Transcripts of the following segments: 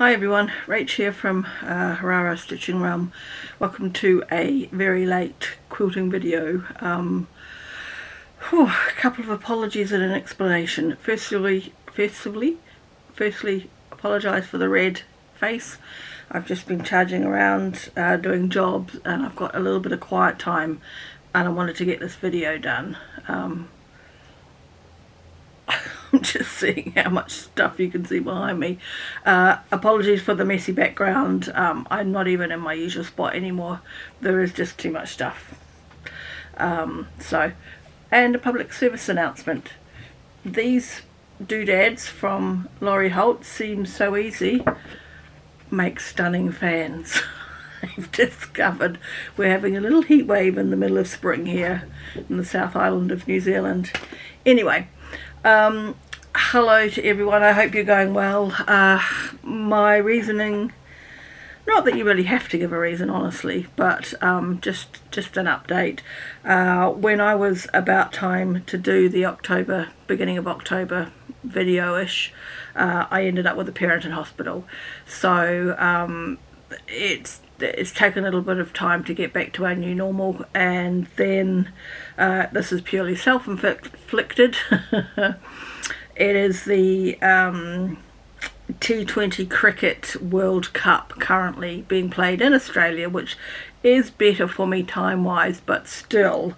Hi everyone, Rach here from Harara Stitching Realm. Welcome to a very late quilting video. A couple of apologies and an explanation. Firstly, apologise for the red face. I've just been charging around doing jobs, and I've got a little bit of quiet time, and I wanted to get this video done. I'm just seeing how much stuff you can see behind me. Apologies for the messy background. I'm not even in my usual spot anymore. There is just too much stuff. And a public service announcement. These doodads from Laurie Holt seem so easy. Make stunning fans. I've discovered we're having a little heat wave in the middle of spring here in the South Island of New Zealand. Anyway, hello to everyone. I hope you're going well. My reasoning, not that you really have to give a reason honestly, but just an update. When I was about time to do the beginning of October video-ish, I ended up with a parent in hospital. So it's taken a little bit of time to get back to our new normal, and then this is purely self-inflicted. It is the T20 Cricket World Cup currently being played in Australia, which is better for me time-wise, but still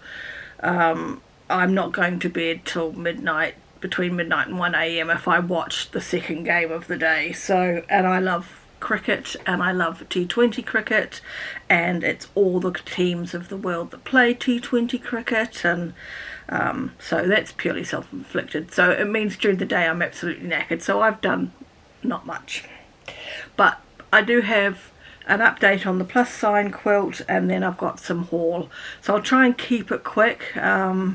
I'm not going to bed till midnight, between midnight and 1 AM if I watch the second game of the day. So, and I love cricket, and I love T20 cricket, and it's all the teams of the world that play T20 cricket, and so that's purely self-inflicted. So it means during the day I'm absolutely knackered, so I've done not much. But I do have an update on the plus sign quilt, and then I've got some haul, so I'll try and keep it quick. I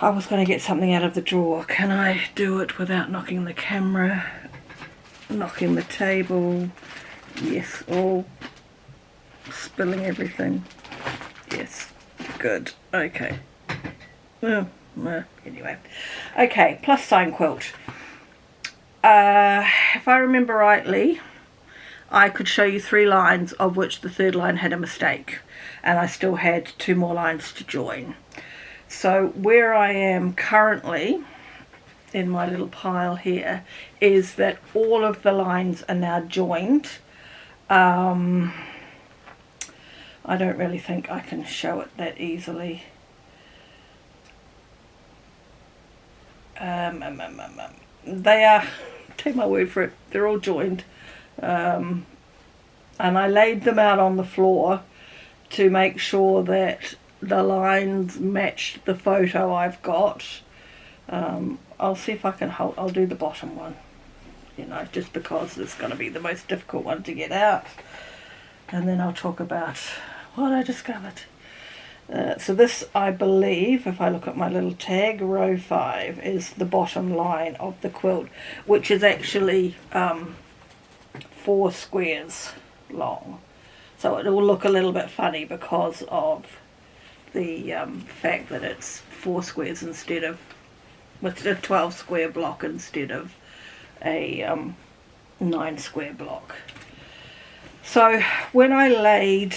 was going to get something out of the drawer. Can I do it without knocking the camera, knocking the table? Yes. All spilling everything. Yes, good. Okay. Anyway, okay, plus sign quilt. If I remember rightly, I could show you 3 lines, of which the third line had a mistake, and I still had 2 more lines to join. So where I am currently in my little pile here is that all of the lines are now joined. I don't really think I can show it that easily. They are, take my word for it, they're all joined, and I laid them out on the floor to make sure that the lines matched the photo I've got. I'll see if I can hold, I'll do the bottom one, you know, just because it's going to be the most difficult one to get out, and then I'll talk about what I discovered. So this, I believe, if I look at my little tag, row 5 is the bottom line of the quilt, which is actually 4 squares long. So it will look a little bit funny because of the fact that it's 4 squares instead of, with a 12 square block instead of a 9 square block. So when I laid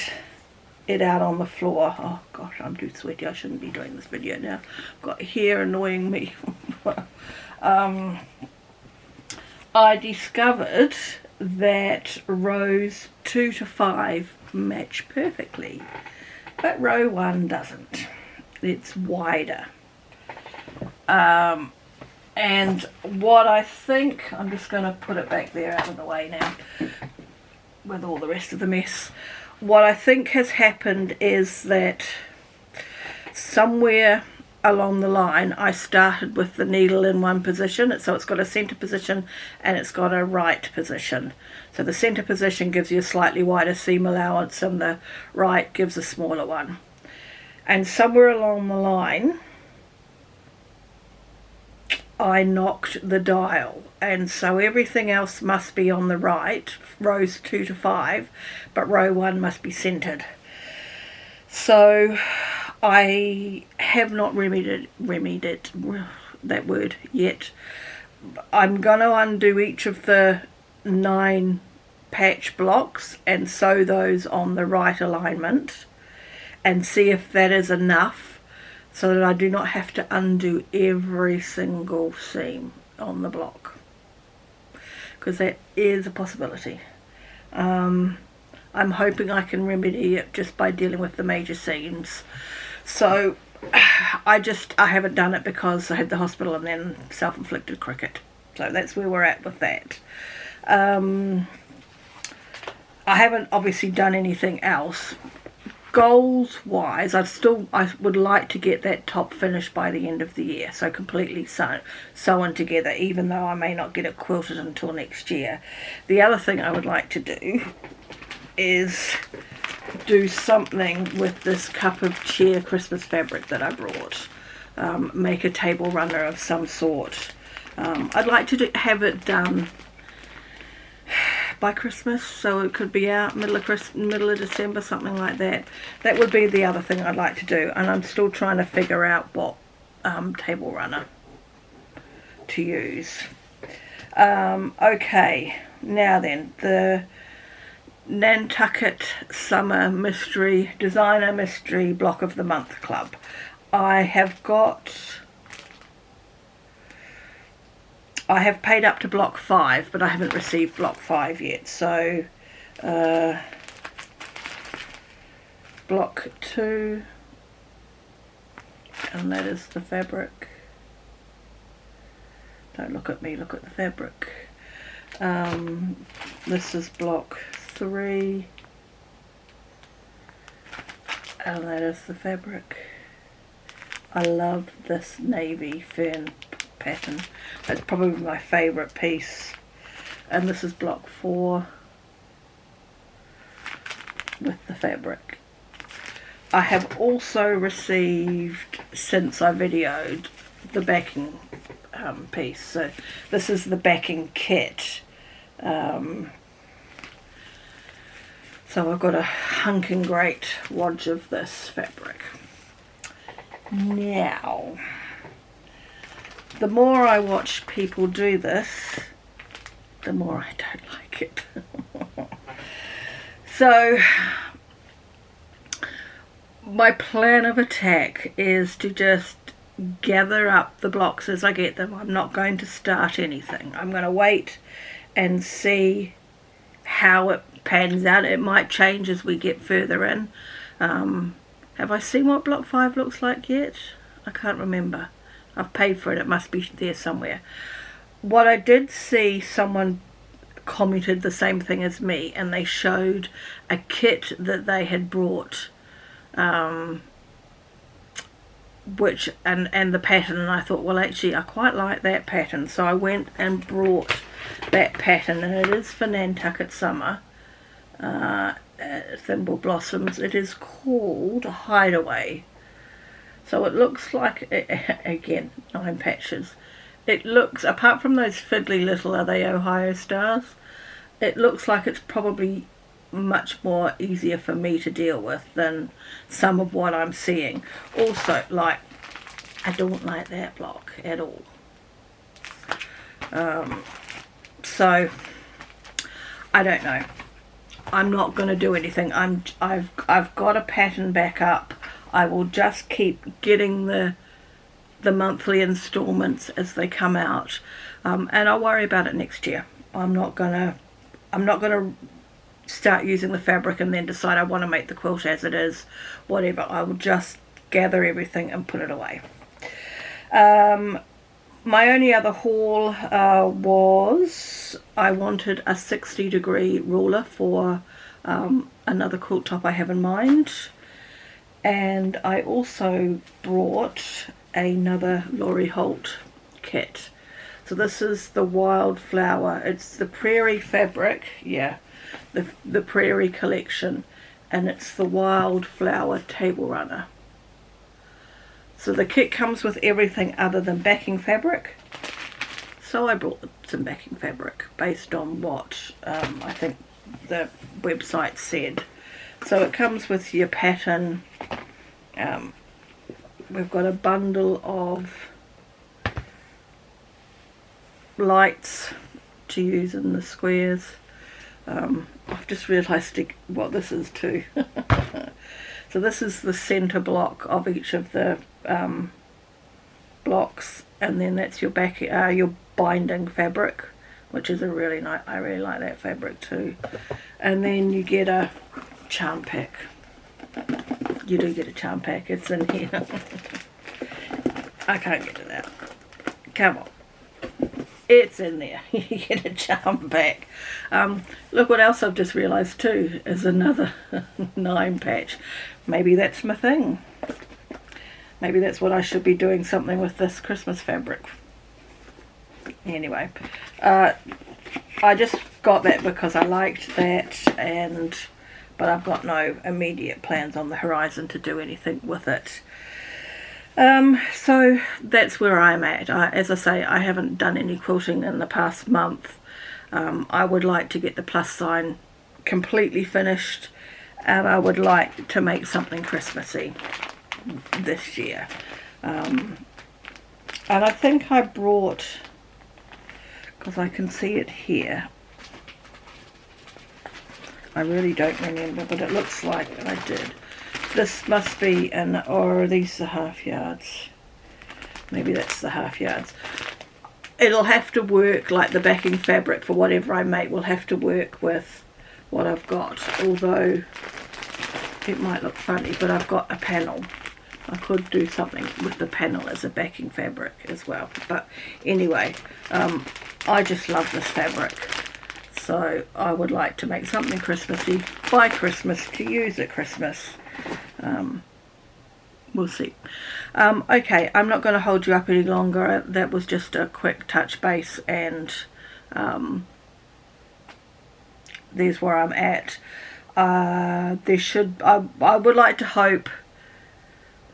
it out on the floor, oh gosh, I'm too sweaty, I shouldn't be doing this video now, I've got hair annoying me. I discovered that rows 2 to 5 match perfectly, but row 1 doesn't. It's wider. And what I think, I'm just going to put it back there out of the way now with all the rest of the mess. What I think has happened is that somewhere along the line I started with the needle in one position, so it's got a center position and it's got a right position. So the center position gives you a slightly wider seam allowance, and the right gives a smaller one. And somewhere along the line I knocked the dial, and so everything else must be on the right, rows 2 to 5, but row 1 must be centered. So I have not remedied that word yet. I'm going to undo each of the 9 patch blocks and sew those on the right alignment and see if that is enough so that I do not have to undo every single seam on the block, because that is a possibility. I'm hoping I can remedy it just by dealing with the major seams. So I haven't done it because I had the hospital and then self-inflicted cricket. So that's where we're at with that. I haven't obviously done anything else. Goals wise, I would like to get that top finished by the end of the year, so completely sewn together, even though I may not get it quilted until next year. The other thing I would like to do is do something with this cup of cheer Christmas fabric that I brought. Make a table runner of some sort. I'd like to have it done by Christmas, so it could be out middle of December, something like that. That would be the other thing I'd like to do, and I'm still trying to figure out what table runner to use. Okay, now then, the Nantucket Summer Designer Mystery Block of the Month Club. I have paid up to block 5, but I haven't received block 5 yet. So block 2, and that is the fabric. Don't look at me, look at the fabric. This is block 3, and that is the fabric. I love this navy fern pattern. That's probably my favourite piece. And this is block 4 with the fabric. I have also received, since I videoed, the backing piece. So this is the backing kit. So I've got a hunking great wodge of this fabric. Now, the more I watch people do this, the more I don't like it. So my plan of attack is to just gather up the blocks as I get them. I'm not going to start anything. I'm going to wait and see how it pans out. It might change as we get further in. Have I seen what block 5 looks like yet? I can't remember. I've paid for it. It must be there somewhere. What I did see, someone commented the same thing as me, and they showed a kit that they had brought, which and the pattern, and I thought, well, actually I quite like that pattern, so I went and brought that pattern, and it is for Nantucket Summer. Thimble Blossoms. It is called Hideaway. So it looks like, again, 9 patches. It looks, apart from those fiddly little, are they Ohio stars? It looks like it's probably much more easier for me to deal with than some of what I'm seeing. Also, like, I don't like that block at all. So I don't know. I'm not going to do anything. I've got a pattern back up. I will just keep getting the monthly installments as they come out, and I'll worry about it next year. I'm not gonna start using the fabric and then decide I want to make the quilt as it is. Whatever. I will just gather everything and put it away. My only other haul was I wanted a 60-degree ruler for another quilt top I have in mind, and I also brought another Laurie Holt kit. So this is the Wildflower. It's the Prairie fabric, yeah, the Prairie collection, and it's the Wildflower table runner. So the kit comes with everything other than backing fabric. So I brought some backing fabric based on what I think the website said. So it comes with your pattern. We've got a bundle of lights to use in the squares. I've just realised what this is too. So this is the centre block of each of the blocks, and then that's your back, your binding fabric, which is a really nice. I really like that fabric too. And then you get a charm pack. You do get a charm pack. It's in here. I can't get to that. Come on. It's in there. You get a charm pack. Look what else I've just realised too is another 9 patch. Maybe that's my thing. Maybe that's what I should be doing something with this Christmas fabric. Anyway, I just got that because I liked that, but I've got no immediate plans on the horizon to do anything with it. So that's where I'm at. As I say, I haven't done any quilting in the past month. I would like to get the plus sign completely finished, and I would like to make something Christmassy this year. And I think I brought, because I can see it here, I really don't remember, but it looks like I did. This must be or are these the half yards? Maybe that's the half yards. It'll have to work, like the backing fabric for whatever I make will have to work with what I've got, although it might look funny, but I've got a panel. I could do something with the panel as a backing fabric as well. But anyway, I just love this fabric. So I would like to make something Christmassy by Christmas to use at Christmas. We'll see. Okay, I'm not going to hold you up any longer. That was just a quick touch base, and there's where I'm at. I would like to hope,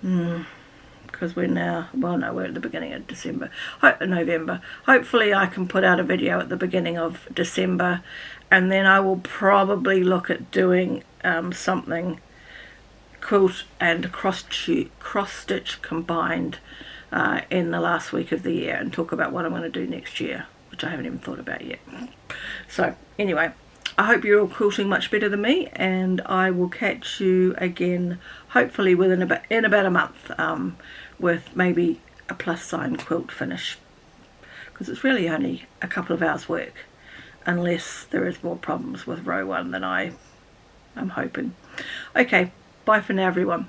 because we're now, well no, we're at the beginning of November. Hopefully I can put out a video at the beginning of December, and then I will probably look at doing something quilt and cross stitch combined in the last week of the year, and talk about what I'm going to do next year, which I haven't even thought about yet. So anyway, I hope you're all quilting much better than me, and I will catch you again hopefully within about a month with maybe a plus sign quilt finish, because it's really only a couple of hours work, unless there is more problems with row 1 than I'm hoping. Okay, bye for now everyone.